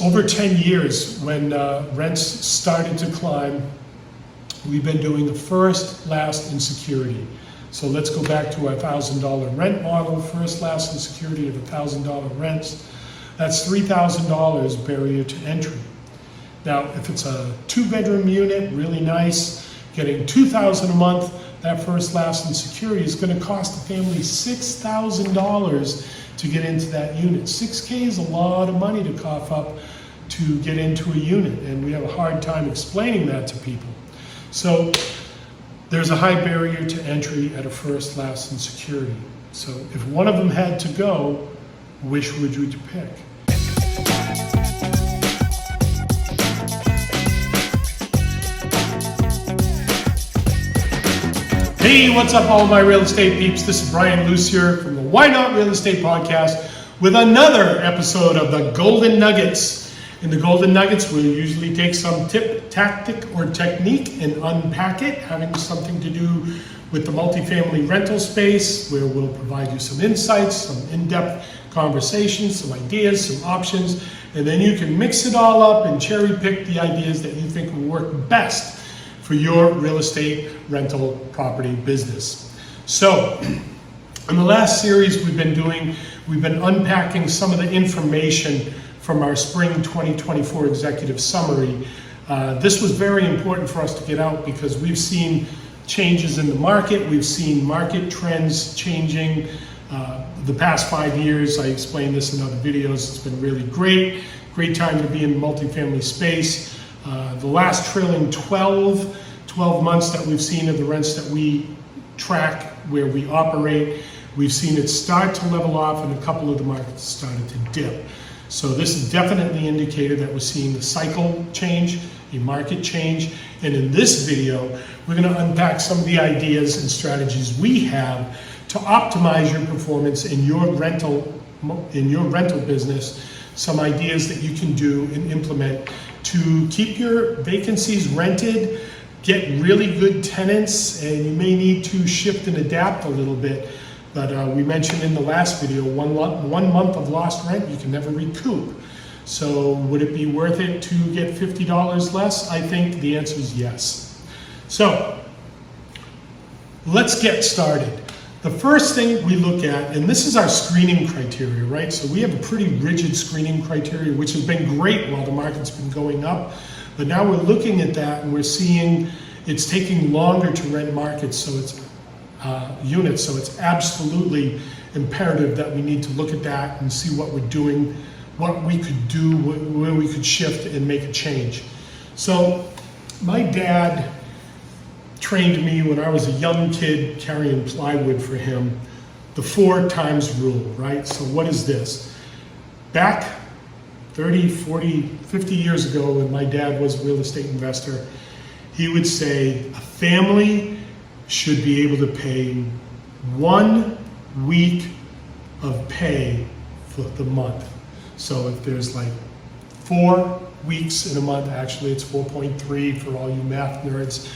over 10 years, when rents started to climb, we've been doing the first, last, and security. So let's go back to our $1,000 rent model, first, last, and security of $1,000 rents. That's $3,000 barrier to entry. Now, if it's a 2-bedroom unit, really nice, getting $2,000 a month, that first, last, and security is going to cost the family $6,000 to get into that unit. $6K is a lot of money to cough up to get into a unit, and we have a hard time explaining that to people. So there's a high barrier to entry at a first, last, and security. So if one of them had to go, which would you pick? Hey, what's up all my real estate peeps? This is Brian Lucier from the Why Not Real Estate Podcast with another episode of the Golden Nuggets. In the Golden Nuggets, we usually take some tip, tactic, or technique and unpack it, having something to do with the multifamily rental space, where we'll provide you some insights, some in-depth conversations, some ideas, some options, and then you can mix it all up and cherry pick the ideas that you think will work best for your real estate rental property business. So, in the last series we've been unpacking some of the information from our spring 2024 executive summary. This was very important for us to get out because we've seen changes in the market, we've seen market trends changing the past 5 years. I explained this in other videos. It's been really great time to be in the multifamily space. The last trailing 12 months that we've seen of the rents that we track where we operate, we've seen it start to level off and a couple of the markets started to dip. So this is definitely indicated that we're seeing the cycle change, a market change. And in this video, we're going to unpack some of the ideas and strategies we have to optimize your performance in your rental business, some ideas that you can do and implement to keep your vacancies rented, get really good tenants, and you may need to shift and adapt a little bit. But we mentioned in the last video, one month of lost rent you can never recoup. So would it be worth it to get $50 less? I think the answer is yes. So let's get started. The first thing we look at, and this is our screening criteria, right? So we have a pretty rigid screening criteria, which has been great while the market's been going up. But now we're looking at that and we're seeing it's taking longer to rent markets, so it's units. So it's absolutely imperative that we need to look at that and see what we're doing, what we could do, where we could shift and make a change. So my dad trained me when I was a young kid carrying plywood for him, the 4 times rule, right? So what is this? Back 30, 40, 50 years ago when my dad was a real estate investor, he would say a family should be able to pay 1 week of pay for the month. So if there's like 4 weeks in a month, actually it's 4.3 for all you math nerds,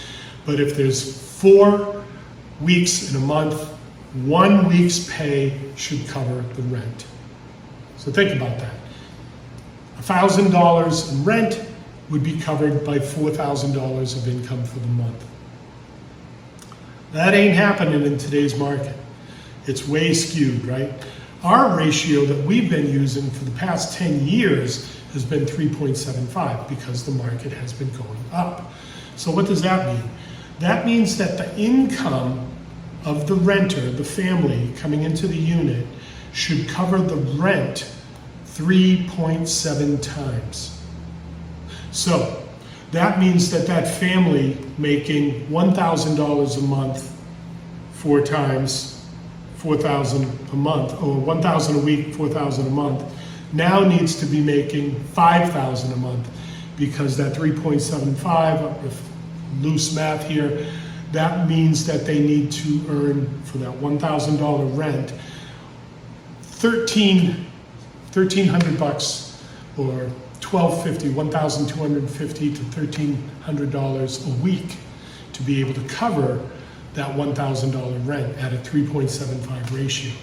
but if there's 4 weeks in a month, 1 week's pay should cover the rent. So think about that. $1,000 in rent would be covered by $4,000 of income for the month. That ain't happening in today's market. It's way skewed, right? Our ratio that we've been using for the past 10 years has been 3.75 because the market has been going up. So what does that mean? That means that the income of the renter, the family coming into the unit, should cover the rent 3.7 times. So that means that that family making $1,000 a month 4 times, $4,000 a month, or $1,000 a week, $4,000 a month, now needs to be making $5,000 a month because that 3.75, if loose math here, that means that they need to earn for that $1,000 rent $1,300 bucks or $1,250, $1,250 to $1,300 a week to be able to cover that $1,000 rent at a 3.75 ratio.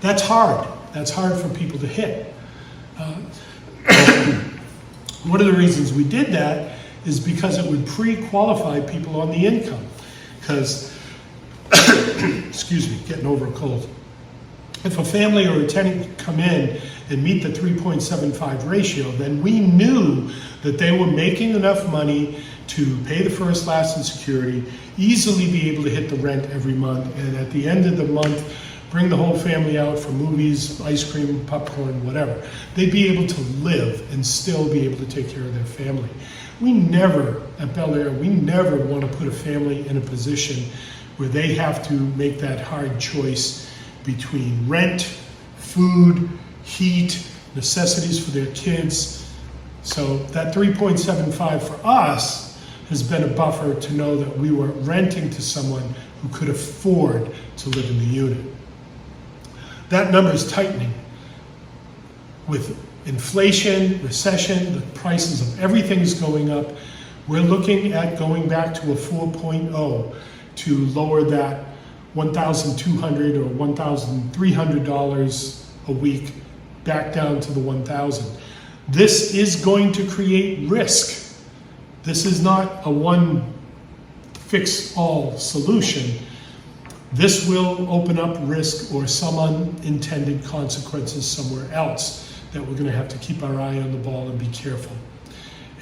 That's hard. That's hard for people to hit. One of the reasons we did that is because it would pre-qualify people on the income. Because, excuse me, getting over a cold. If a family or a tenant come in and meet the 3.75 ratio, then we knew that they were making enough money to pay the first, last, and security, easily be able to hit the rent every month, and at the end of the month, bring the whole family out for movies, ice cream, popcorn, whatever. They'd be able to live and still be able to take care of their family. We never, at Belaire, we never want to put a family in a position where they have to make that hard choice between rent, food, heat, necessities for their kids. So that 3.75 for us has been a buffer to know that we were renting to someone who could afford to live in the unit. That number is tightening. With inflation, recession, the prices of everything is going up. We're looking at going back to a 4.0 to lower that $1,200 or $1,300 a week back down to the 1,000. This is going to create risk. This is not a one fix all solution. This will open up risk or some unintended consequences somewhere else that we're going to have to keep our eye on the ball and be careful.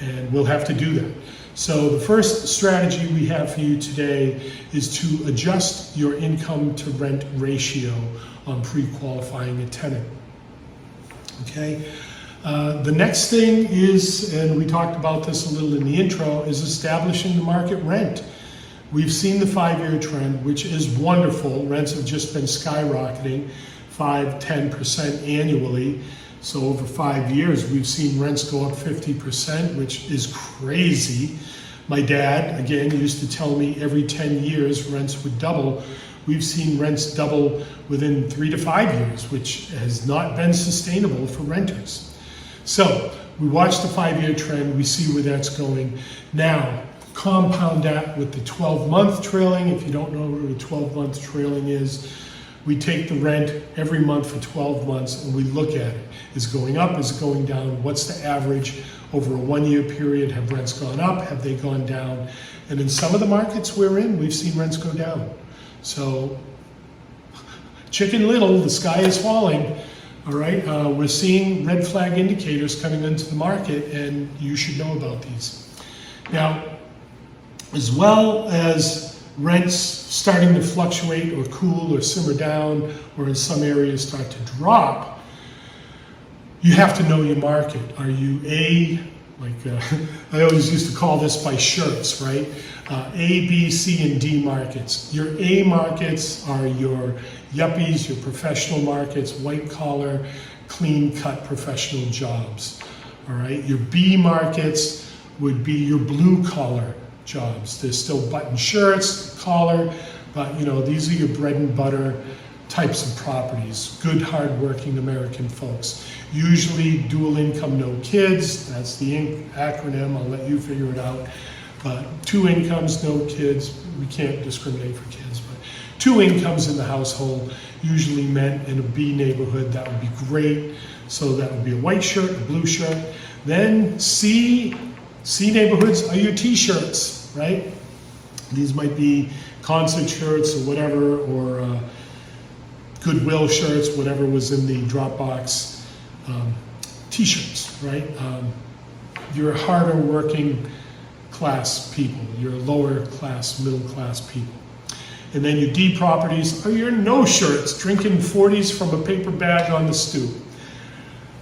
And we'll have to do that. So the first strategy we have for you today is to adjust your income to rent ratio on pre-qualifying a tenant. Okay. The next thing is, and we talked about this a little in the intro, is establishing the market rent. We've seen the 5-year trend, which is wonderful. Rents have just been skyrocketing 5-10% annually. So over 5 years, we've seen rents go up 50%, which is crazy. My dad, again, used to tell me every 10 years rents would double. We've seen rents double within 3 to 5 years, which has not been sustainable for renters. So we watch the 5-year trend, we see where that's going. Now, compound that with the 12-month trailing. If you don't know what a 12-month trailing is, we take the rent every month for 12 months and we look at it. Is it going up? Is it going down? What's the average over a 1-year period? Have rents gone up? Have they gone down? And in some of the markets we're in, we've seen rents go down. So, Chicken Little, the sky is falling. All right, we're seeing red flag indicators coming into the market, and you should know about these. Now, as well as rents starting to fluctuate or cool or simmer down, or in some areas start to drop, you have to know your market. Are you I always used to call this by shirts, right? A, B, C, and D markets. Your A markets are your yuppies, your professional markets, white collar, clean cut professional jobs. All right, your B markets would be your blue collar jobs. There's still button shirts, collar, but these are your bread and butter types of properties. Good, hardworking American folks. Usually dual income, no kids. That's the acronym. I'll let you figure it out. But 2 incomes, no kids. We can't discriminate for kids, but 2 incomes in the household, usually meant in a B neighborhood. That would be great. So that would be a white shirt, a blue shirt. Then C neighborhoods are your T-shirts, right? These might be concert shirts or whatever, or Goodwill shirts, whatever was in the Dropbox. T-shirts, right? You're harder working class people, your lower class, middle class people. And then your D properties are your no shirts, drinking 40s from a paper bag on the stoop.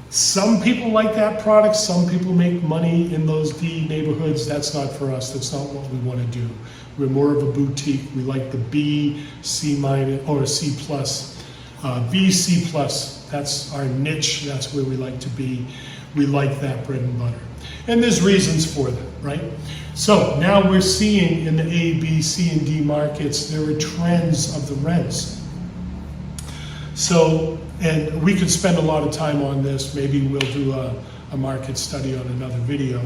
Some people like that product, some people make money in those D neighborhoods. That's not for us, that's not what we want to do. We're more of a boutique. We like the B, C minus, or C plus. B, C plus, that's our niche, that's where we like to be. We like that bread and butter. And there's reasons for that, right? So now we're seeing in the A, B, C, and D markets, there are trends of the rents. So, and we could spend a lot of time on this, maybe we'll do a market study on another video,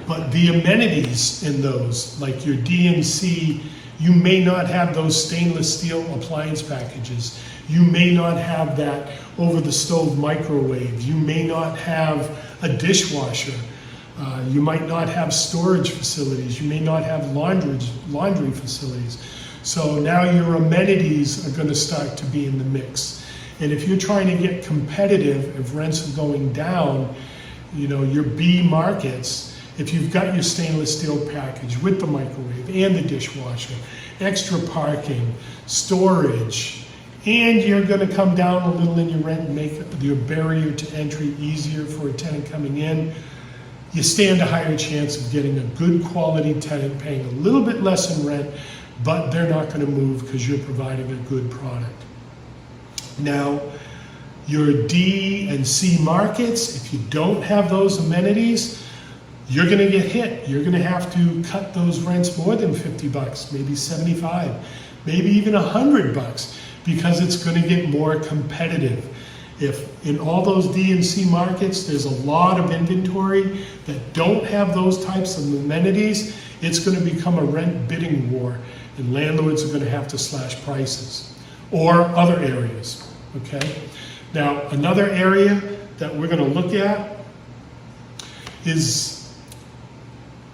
but the amenities in those, like your D and C, you may not have those stainless steel appliance packages. You may not have that over the stove microwave. You may not have a dishwasher. You might not have storage facilities. You may not have laundry facilities. So now your amenities are going to start to be in the mix. And if you're trying to get competitive, if rents are going down, you know, your B markets, if you've got your stainless steel package with the microwave and the dishwasher, extra parking, storage, and you're going to come down a little in your rent and make your barrier to entry easier for a tenant coming in, you stand a higher chance of getting a good quality tenant paying a little bit less in rent, but they're not going to move because you're providing a good product. Now, your D and C markets, if you don't have those amenities, you're going to get hit. You're going to have to cut those rents more than 50 bucks, maybe 75, maybe even $100, because it's going to get more competitive. If in all those D and C markets, there's a lot of inventory that don't have those types of amenities, it's going to become a rent bidding war, and landlords are going to have to slash prices, or other areas, okay? Now, another area that we're going to look at is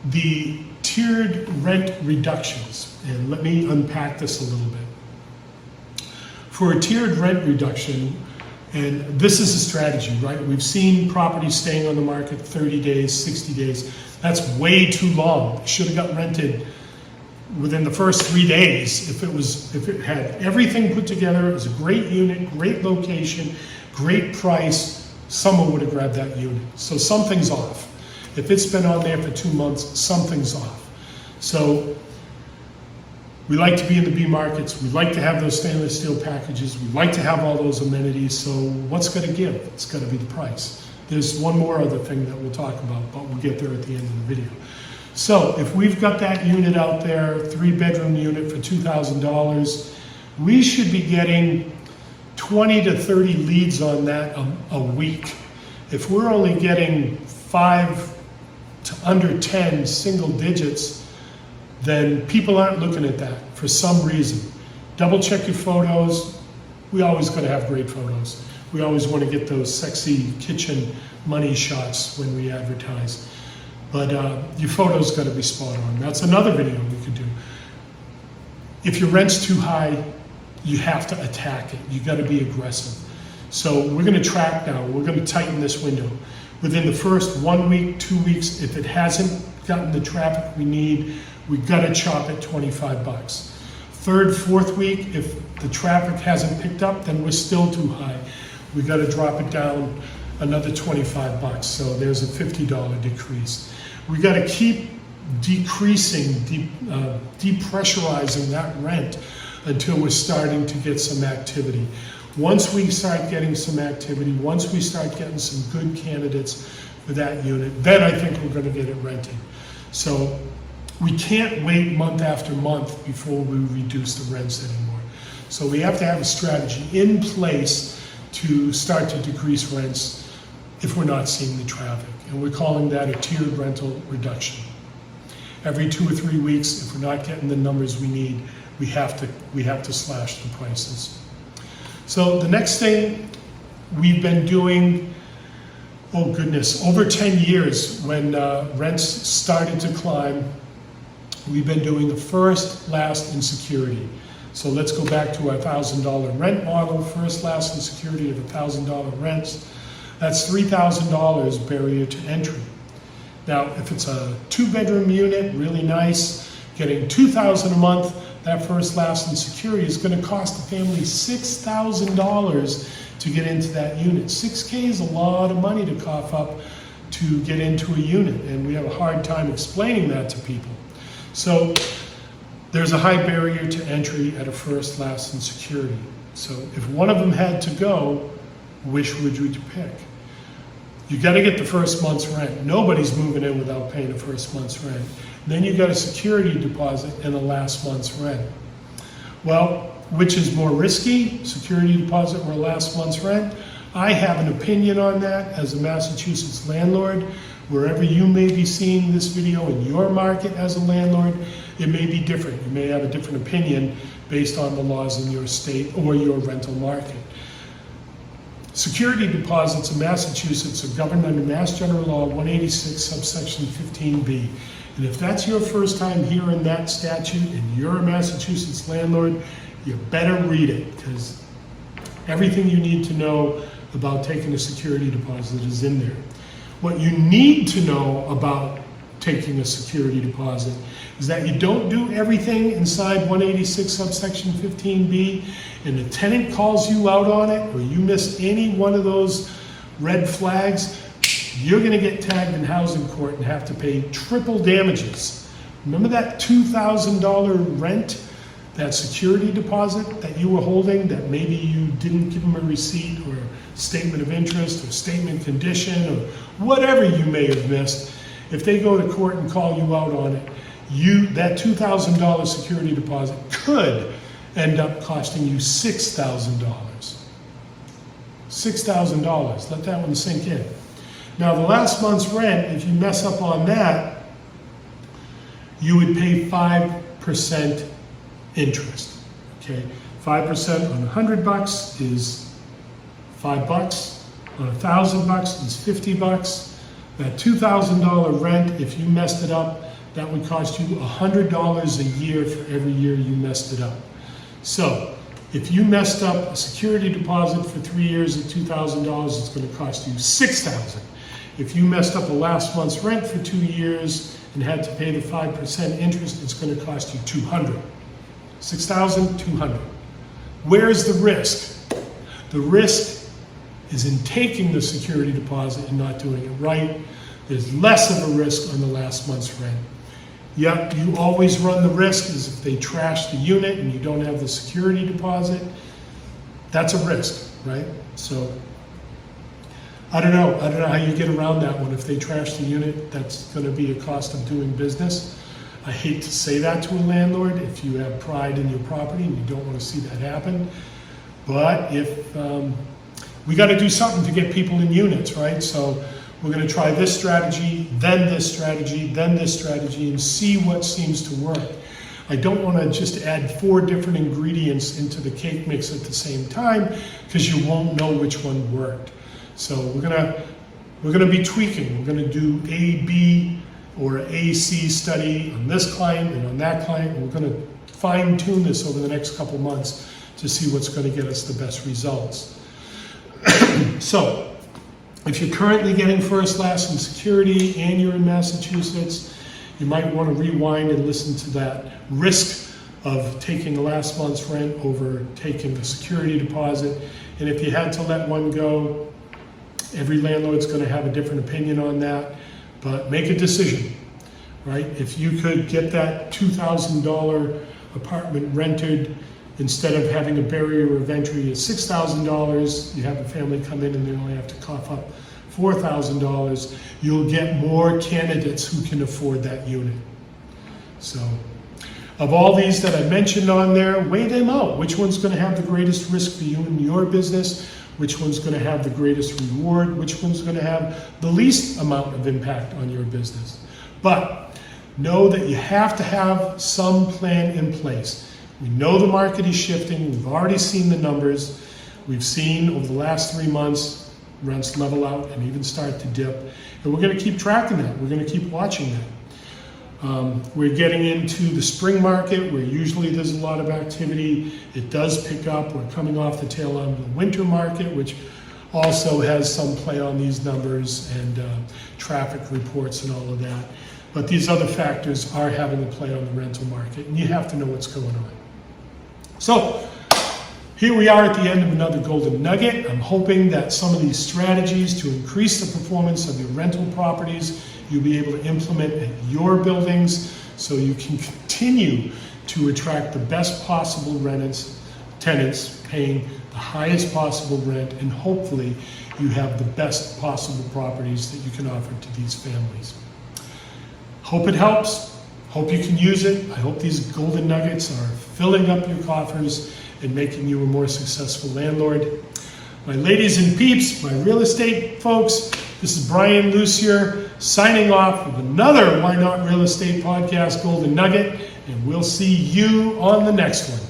the tiered rent reductions, and let me unpack this a little bit. For a tiered rent reduction, and this is a strategy, right? We've seen properties staying on the market 30 days, 60 days. That's way too long. It should have got rented within the first 3 days if it had everything put together. It was a great unit, great location, great price. Someone would have grabbed that unit. So something's off. If it's been on there for 2 months, something's off. So we like to be in the B markets. We like to have those stainless steel packages. We like to have all those amenities. So what's going to give? It's going to be the price. There's one more other thing that we'll talk about, but we'll get there at the end of the video. So if we've got that unit out there, 3-bedroom unit for $2,000, we should be getting 20 to 30 leads on that a week. If we're only getting 5 to under 10 single digits, then people aren't looking at that for some reason. Double check your photos. We always got to have great photos. We always want to get those sexy kitchen money shots when we advertise. But your photos got to be spot on. That's another video we could do. If your rent's too high, you have to attack it. You got to be aggressive. So we're going to track now. We're going to tighten this window. Within the first 1 week, 2 weeks, if it hasn't gotten the traffic we need, we got to chop it 25 bucks. Third, fourth week, if the traffic hasn't picked up, then we're still too high. We got to drop it down another 25 bucks. So there's a $50 decrease. We got to keep decreasing, depressurizing that rent until we're starting to get some activity. Once we start getting some activity, once we start getting some good candidates for that unit, then I think we're going to get it rented. So we can't wait month after month before we reduce the rents anymore. So we have to have a strategy in place to start to decrease rents if we're not seeing the traffic. And we're calling that a tiered rental reduction. Every 2 or 3 weeks, if we're not getting the numbers we need, we have to slash the prices. So the next thing we've been doing, oh goodness, over 10 years when rents started to climb, we've been doing the first, last, and security. So let's go back to our $1,000 rent model, first, last, and security of $1,000 rents. That's $3,000 barrier to entry. Now, if it's a 2-bedroom unit, really nice, getting $2,000 a month, that first, last, and security is going to cost the family $6,000 to get into that unit. $6K is a lot of money to cough up to get into a unit, and we have a hard time explaining that to people. So there's a high barrier to entry at a first, last, and security. So if one of them had to go, which would you pick? You got to get the first month's rent. Nobody's moving in without paying the first month's rent. Then you got a security deposit and the last month's rent. Well, which is more risky, security deposit or last month's rent? I have an opinion on that as a Massachusetts landlord. Wherever you may be seeing this video in your market as a landlord, it may be different. You may have a different opinion based on the laws in your state or your rental market. Security deposits in Massachusetts are governed under Mass General Law 186 subsection 15B. And if that's your first time hearing that statute and you're a Massachusetts landlord, you better read it, because everything you need to know about taking a security deposit is in there. What you need to know about taking a security deposit is that you don't do everything inside 186 subsection 15B, and the tenant calls you out on it, or you miss any one of those red flags, you're going to get tagged in housing court and have to pay triple damages. Remember that $2,000 rent, that security deposit that you were holding, that maybe you didn't give them a receipt or statement of interest or statement condition or whatever you may have missed? If they go to court and call you out on it, that $2,000 security deposit could end up costing you $6,000. $6,000, let that one sink in. Now the last month's rent, if you mess up on that, you would pay 5% interest, okay? 5% on $100 is $5, on $1,000 is $50. That $2,000 rent, if you messed it up, that would cost you $100 a year for every year you messed it up. So, if you messed up a security deposit for 3 years at $2,000, it's going to cost you $6,000. If you messed up a last month's rent for 2 years and had to pay the 5% interest, it's going to cost you $200. $6,200. Where's the risk? The risk is in taking the security deposit and not doing it right. There's less of a risk on the last month's rent. Yep, you always run the risk is if they trash the unit and you don't have the security deposit, that's a risk, right? So, I don't know how you get around that one. If they trash the unit, that's going to be a cost of doing business. I hate to say that to a landlord if you have pride in your property and you don't want to see that happen. But if we got to do something to get people in units, right? So we're going to try this strategy, then this strategy, then this strategy, and see what seems to work. I don't want to just add 4 different ingredients into the cake mix at the same time, because you won't know which one worked. So we're gonna be tweaking. We're gonna do A, B, or AC study on this client and on that client. And we're gonna fine tune this over the next couple months to see what's gonna get us the best results. So, if you're currently getting first, last, and security, and you're in Massachusetts, you might want to rewind and listen to that risk of taking a last month's rent over taking a security deposit. And if you had to let one go, every landlord's going to have a different opinion on that, but make a decision, right? If you could get that $2,000 apartment rented, instead of having a barrier of entry of $6,000, you have a family come in and they only have to cough up $4,000, you'll get more candidates who can afford that unit. So, of all these that I mentioned on there, weigh them out. Which one's going to have the greatest risk for you and your business? Which one's going to have the greatest reward? Which one's going to have the least amount of impact on your business? But know that you have to have some plan in place. We know the market is shifting. We've already seen the numbers. We've seen over the last 3 months, rents level out and even start to dip. And we're going to keep tracking that. We're going to keep watching that. We're getting into the spring market where usually there's a lot of activity. It does pick up. We're coming off the tail end of the winter market, which also has some play on these numbers and traffic reports and all of that. But these other factors are having a play on the rental market, and you have to know what's going on. So, here we are at the end of another golden nugget. I'm hoping that some of these strategies to increase the performance of your rental properties, you'll be able to implement at your buildings so you can continue to attract the best possible tenants paying the highest possible rent, and hopefully you have the best possible properties that you can offer to these families. Hope it helps. Hope you can use it. I hope these golden nuggets are filling up your coffers and making you a more successful landlord. My ladies and peeps, my real estate folks, this is Brian Lucier signing off with another Why Not Real Estate Podcast Golden Nugget, and we'll see you on the next one.